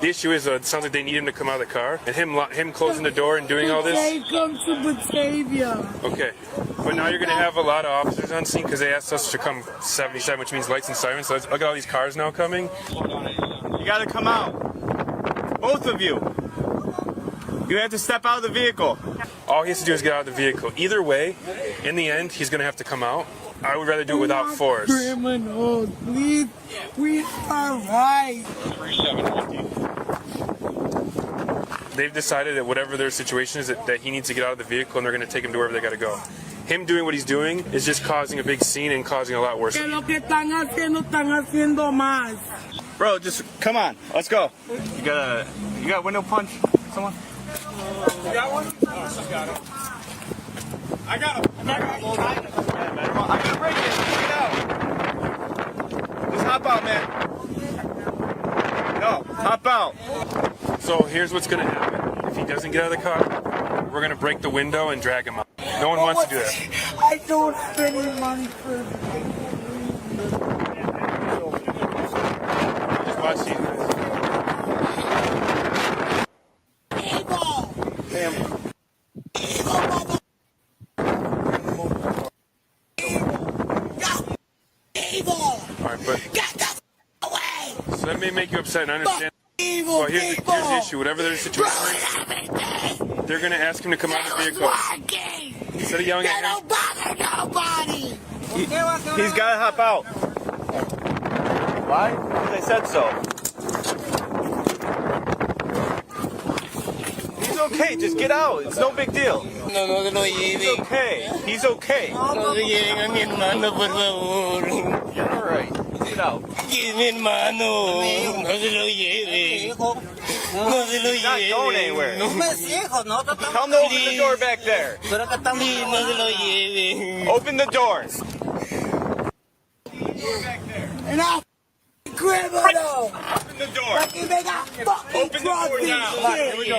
The issue is, it sounds like they need him to come out of the car, and him closing the door and doing all this. They come to Batavia. Okay, but now you're gonna have a lot of officers on scene because they asked us to come 77, which means lights and sirens. So look at all these cars now coming. You gotta come out, both of you. You have to step out of the vehicle. All he has to do is get out of the vehicle. Either way, in the end, he's gonna have to come out. I would rather do it without force. Criminals, please. We are right. They've decided that whatever their situation is, that he needs to get out of the vehicle, and they're going to take him to wherever they got to go. him doing what he's doing is just causing a big scene and causing a lot worse. Bro, just come on. Let's go. You got a window punch? Someone? You got one? Oh, she got it. I got him. I gotta break it. Get out. Just hop out, man. No, hop out. So here's what's going to happen. If he doesn't get out of the car, we're going to break the window and drag him out. No one wants to do that. I don't have any money for Just watch these guys. All right, but so that may make you upset, and I understand. Well, here's the issue. Whatever their situation is, they're going to ask him to come out of the vehicle. Instead of yelling at him, He's got to hop out. Why? Because I said so. He's okay. Just get out. It's no big deal. He's okay. He's okay. All right. Get out. He's not going anywhere. Tell him to open the door back there. Open the door. Enough! Criminal! Open the door. Open the door now. Here we go.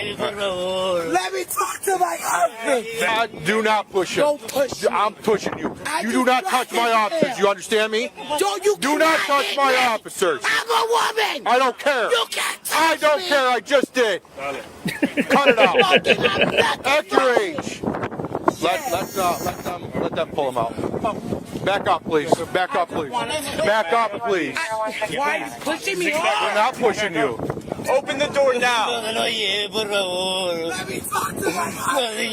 Let me talk to my husband! Do not push him. Don't push me. I'm pushing you. You do not touch my officers. You understand me? Don't you do not touch my officers. I'm a woman! I don't care. You can't touch I don't me. care. I just did. Cut it out. At your age. Let them pull him out. Back up, please. Back up, please. Back up, please. Why are you pushing me We're off? not pushing you. Open the door now. Let me talk to my husband!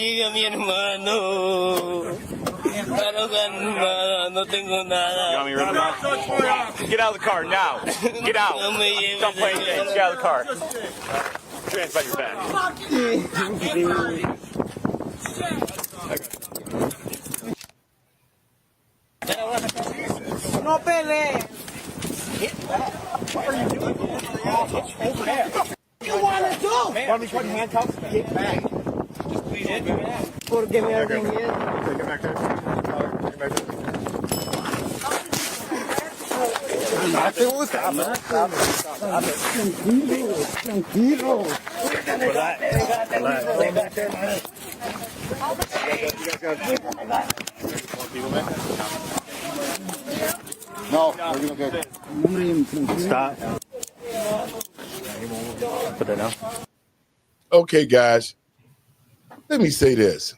Get out of the car now. Get out. Stop playing games. Get out of the car. Hands by your back. No pele! What are you doing? Over there. What you want to do? Want me to put handcuffs? Get back. Just please get back. Porque me hacen miedo. Get back there. Get back there. Tranquilo. No, we're doing good. Stop. Put that down. Okay, guys, let me say this.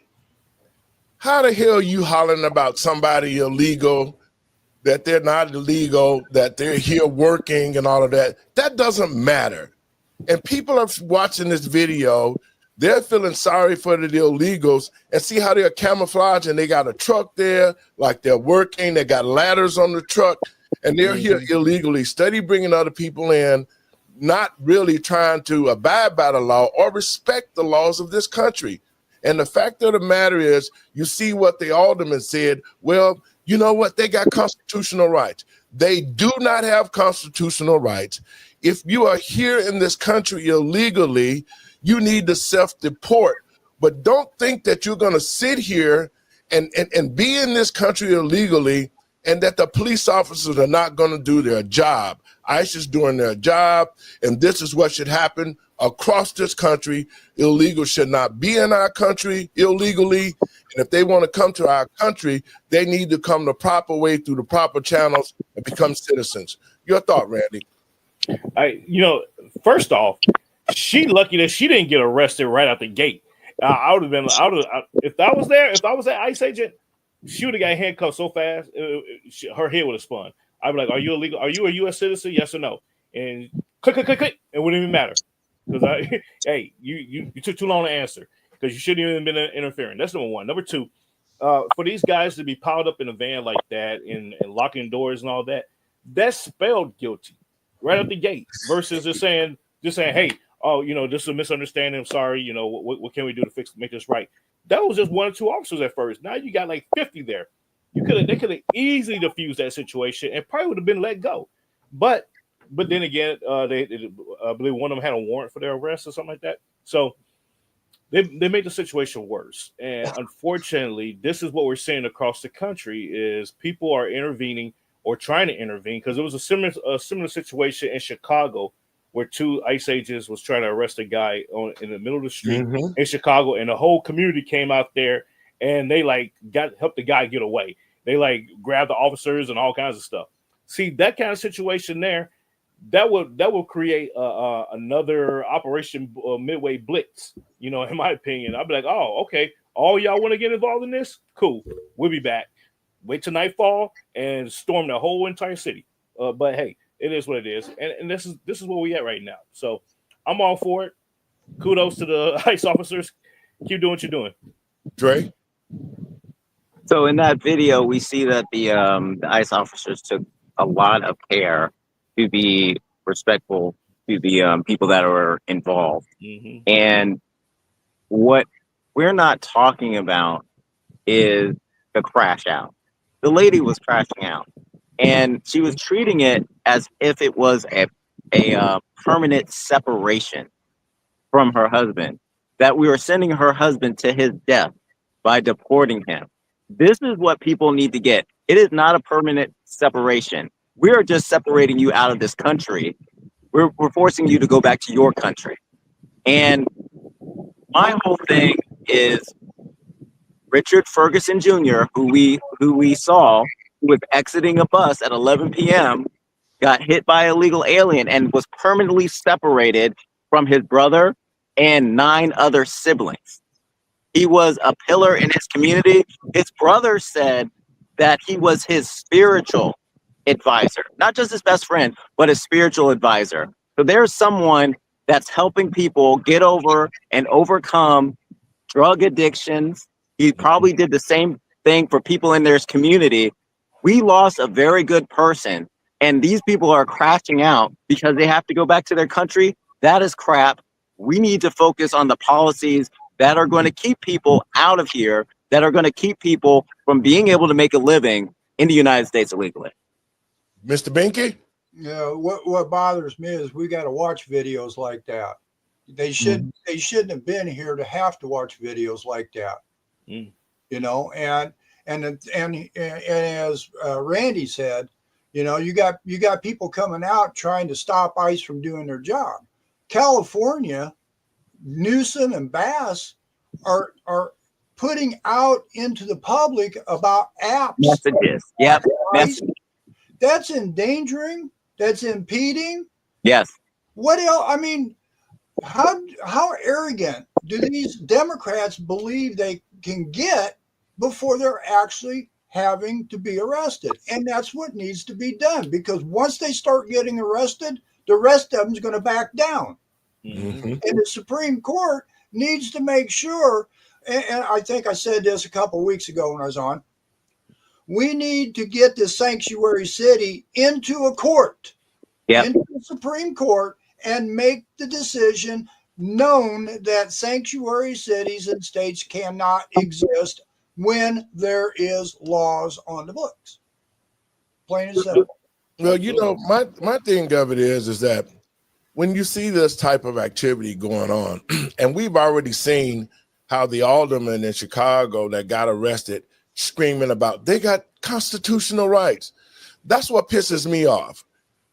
How the hell you hollering about somebody illegal, that they're not illegal, that they're here working and all of that? That doesn't matter. And people are watching this video, they're feeling sorry for the illegals, and see how they're camouflaged, and they got a truck there, like they're working, they got ladders on the truck, and they're here illegally, steady bringing other people in, not really trying to abide by the law or respect the laws of this country. And the fact of the matter is, you see what the alderman said, well, you know what? They got constitutional rights. They do not have constitutional rights. If you are here in this country illegally, you need to self-deport. But don't think that you're going to sit here and be in this country illegally and that the police officers are not going to do their job. ICE is doing their job, and this is what should happen across this country. Illegals should not be in our country illegally, and if they want to come to our country, they need to come the proper way through the proper channels and become citizens. Your thought, Randy? First off, she lucky that she didn't get arrested right out the gate. I would have been. If I was there, if I was that ICE agent, she would have got handcuffed so fast, her head would have spun. I'd be like, "Are you illegal? Are you a U.S. citizen? Yes or no?" And click. It wouldn't even matter because hey, you took too long to answer because you shouldn't even been interfering. That's number one. Number two, for these guys to be piled up in a van like that and locking doors and all that, that's spelled guilty right out the gate. Versus just saying, "Hey, oh, this is a misunderstanding. I'm sorry. What can we do to make this right?" that was just 1 or 2 officers at first. Now you got like 50 there. They could have easily diffused that situation and probably would have been let go. But then again, I believe one of them had a warrant for their arrest or something like that. So they made the situation worse. And unfortunately, this is what we're seeing across the country is people are intervening or trying to intervene, because it was a similar situation in Chicago where 2 ICE agents was trying to arrest a guy in the middle of the street in Chicago, and the whole community came out there and they like helped the guy get away. They like grabbed the officers and all kinds of stuff. See, that kind of situation there, that will create another Operation Midway Blitz. You know, in my opinion, I'd be like, oh, okay, all y'all want to get involved in this? Cool, we'll be back. Wait till nightfall and storm the whole entire city. But hey, it is what it is, and this is where we at right now. So I'm all for it. Kudos to the ICE officers. Keep doing what you're doing, Dre. So in that video, we see that the ICE officers took a lot of care to be respectful to the people that are involved. And what we're not talking about is the crash out. The lady was crashing out, and she was treating it as if it was a permanent separation from her husband, that we were sending her husband to his death by deporting him. This is what people need to get. It is not a permanent separation. We are just separating you out of this country. We're forcing you to go back to your country. And my whole thing is Richard Ferguson Jr., who we saw, who was exiting a bus at 11 p.m., got hit by a illegal alien and was permanently separated from his brother and 9 other siblings. He was a pillar in his community. His brother said that he was his spiritual advisor, not just his best friend, but his spiritual advisor. So there's someone that's helping people get over and overcome drug addictions. He probably did the same thing for people in their community. We lost a very good person, and these people are crashing out because they have to go back to their country. That is crap. We need to focus on the policies that are going to keep people out of here, that are going to keep people from being able to make a living in the United States illegally. Mr. Binky? Yeah, what bothers me is we got to watch videos like that. They shouldn't have been here to have to watch videos like that. You know, and as Randy said, you know, you got people coming out trying to stop ICE from doing their job. California, Newsom and Bass are putting out into the public about apps. Messages. Yep. That's endangering. That's impeding. Yes. What else? I mean, how arrogant do these Democrats believe they can get before they're actually having to be arrested? And that's what needs to be done, because once they start getting arrested, the rest of them's going to back down. And the Supreme Court needs to make sure, and I think I said this a couple of weeks ago when I was on, we need to get this sanctuary city into a court, into the Supreme Court, and make the decision known that sanctuary cities and states cannot exist when there is laws on the books. Plain and simple. Well, you know, my thing of it is that when you see this type of activity going on, and we've already seen how the alderman in Chicago that got arrested screaming about they got constitutional rights. That's what pisses me off,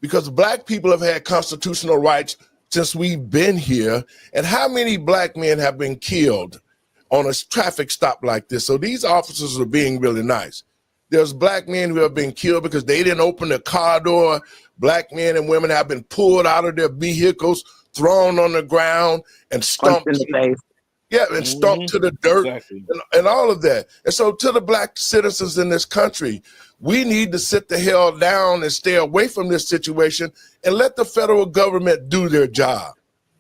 because Black people have had constitutional rights since we've been here. And how many Black men have been killed on a traffic stop like this? So these officers are being really nice. There's Black men who have been killed because they didn't open the car door. Black men and women have been pulled out of their vehicles, thrown on the ground, and stomped in the face. Yeah, and stomped to the dirt and all of that. And so to the Black citizens in this country, we need to sit the hell down and stay away from this situation and let the federal government do their job.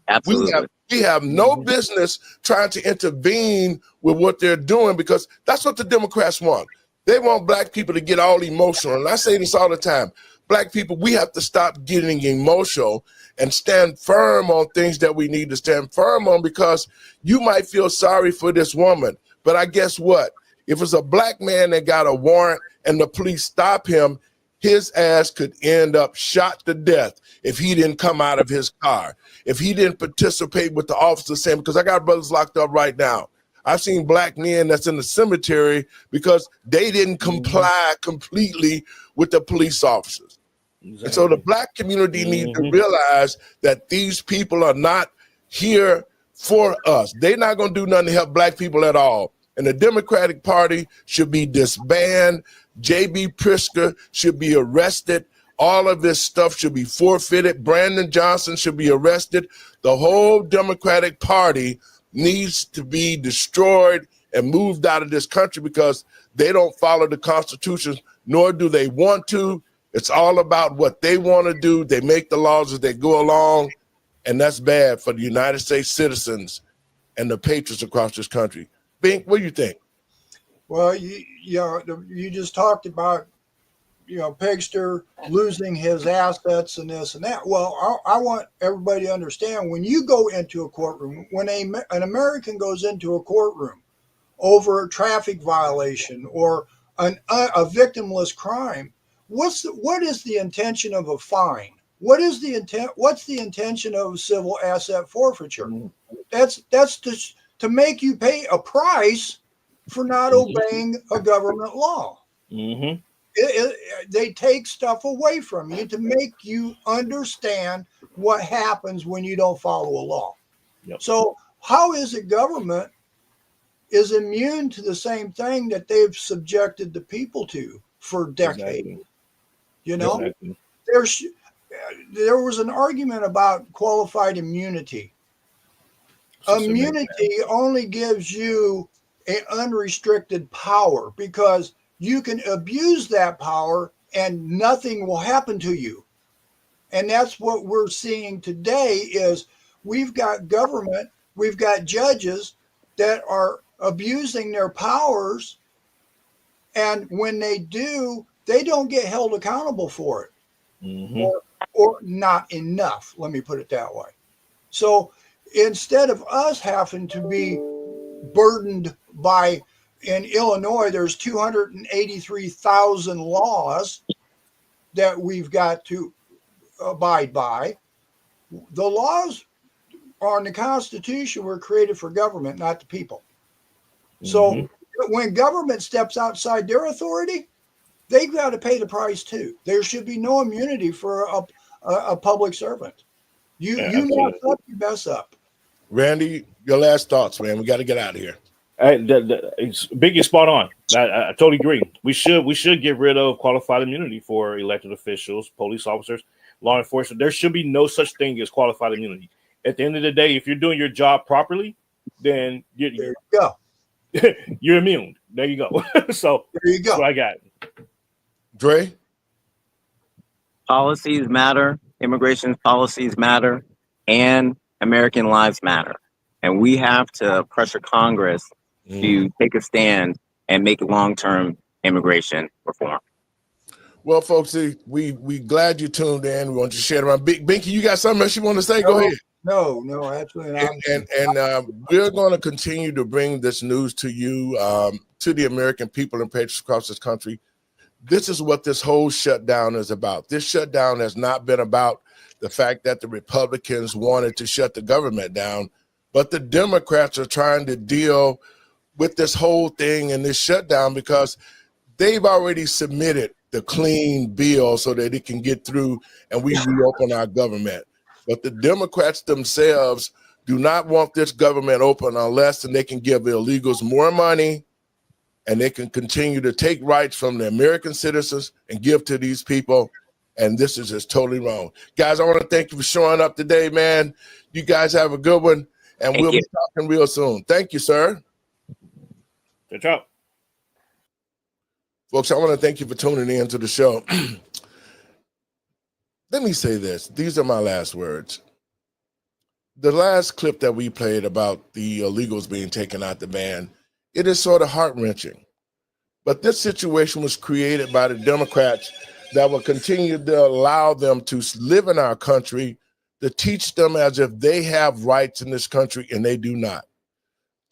Absolutely. We have no business trying to intervene with what they're doing, because that's what the Democrats want. They want Black people to get all emotional. And I say this all the time. Black people, we have to stop getting emotional and stand firm on things that we need to stand firm on, because you might feel sorry for this woman, But I guess what? If it's a black man that got a warrant and the police stop him, his ass could end up shot to death if he didn't come out of his car, if he didn't participate with the officer saying, because I got brothers locked up right now. I've seen black men that's in the cemetery because they didn't comply completely with the police officers. Exactly. And so the black community needs to realize that these people are not here for us. They're not going to do nothing to help black people at all. And the Democratic Party should be disbanded. J.B. Pritzker should be arrested. All of this stuff should be forfeited. Brandon Johnson should be arrested. The whole Democratic Party needs to be destroyed and moved out of this country because they don't follow the Constitution, nor do they want to. It's all about what they want to do. They make the laws as they go along, and that's bad for the United States citizens and the patriots across this country. Bink, what do you think? Well, you just talked about, Pegster losing his assets and this and that. Well, I want everybody to understand, when you go into a courtroom, when an American goes into a courtroom over a traffic violation or a victimless crime, what is the intention of a fine? What's the intention of civil asset forfeiture? That's to make you pay a price for not obeying a government law. They take stuff away from you to make you understand what happens when you don't follow a law. So how is it government is immune to the same thing that they've subjected the people to for decades? There was an argument about qualified immunity. Immunity only gives you an unrestricted power because you can abuse that power and nothing will happen to you. And that's what we're seeing today is we've got government, we've got judges that are abusing their powers. And when they do, they don't get held accountable for it or not enough. Let me put it that way. So instead of us having to be burdened by, in Illinois, there's 283,000 laws that we've got to abide by. The laws on the Constitution were created for government, not the people. So when government steps outside their authority, they've got to pay the price too. There should be no immunity for a public servant. You mess up, you mess up. Randy, your last thoughts, man. We got to get out of here. Big is spot on. I totally agree. We should get rid of qualified immunity for elected officials, police officers, law enforcement. There should be no such thing as qualified immunity. At the end of the day, if you're doing your job properly, then there you go. You're immune. There you go. So there you go. That's what I got. Dre? Policies matter, immigration policies matter, and American lives matter. And we have to pressure Congress to take a stand and make long-term immigration reform. Well, folks, we glad you tuned in. We want you to share it around. Binky, you got something else you want to say? Go ahead. No, absolutely not. And we're going to continue to bring this news to you, to the American people and patriots across this country. This is what this whole shutdown is about. This shutdown has not been about the fact that the Republicans wanted to shut the government down, but the Democrats are trying to deal with this whole thing and this shutdown because they've already submitted the clean bill so that it can get through and we reopen our government. But the Democrats themselves do not want this government open unless they can give illegals more money and they can continue to take rights from the American citizens and give to these people. And this is just totally wrong. Guys, I want to thank you for showing up today, man. You guys have a good one, and we'll be talking real soon. Thank you, sir. Good job. Folks, I want to thank you for tuning in to the show. Let me say this. These are my last words. The last clip that we played about the illegals being taken out the ban, it is sort of heart-wrenching. But this situation was created by the Democrats that will continue to allow them to live in our country, to teach them as if they have rights in this country and they do not.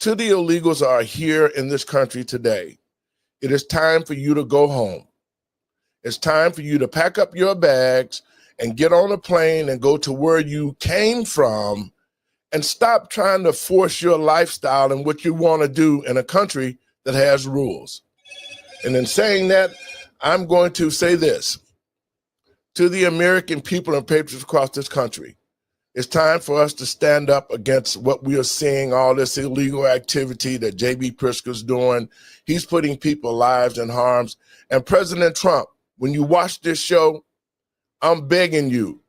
To the illegals that are here in this country today, it is time for you to go home. It's time for you to pack up your bags and get on a plane and go to where you came from, and stop trying to force your lifestyle and what you want to do in a country that has rules. And in saying that, I'm going to say this to the American people and patriots across this country. It's time for us to stand up against what we are seeing, all this illegal activity that J.B. Pritzker's doing. He's putting people's lives in harm's. And President Trump, when you watch this show, I'm begging you,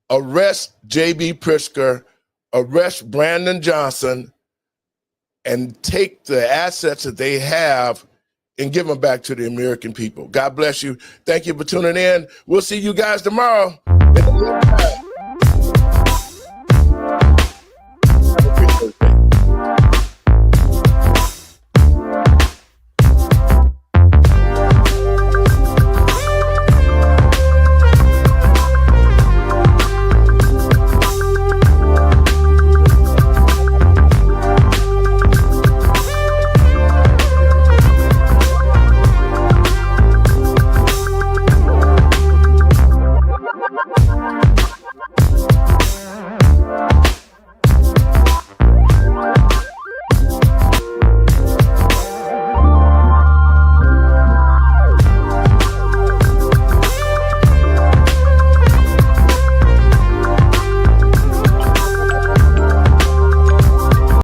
arrest J.B. Pritzker, arrest Brandon Johnson, and take the assets that they have and give them back to the American people. God bless you. Thank you for tuning in. We'll see you guys tomorrow.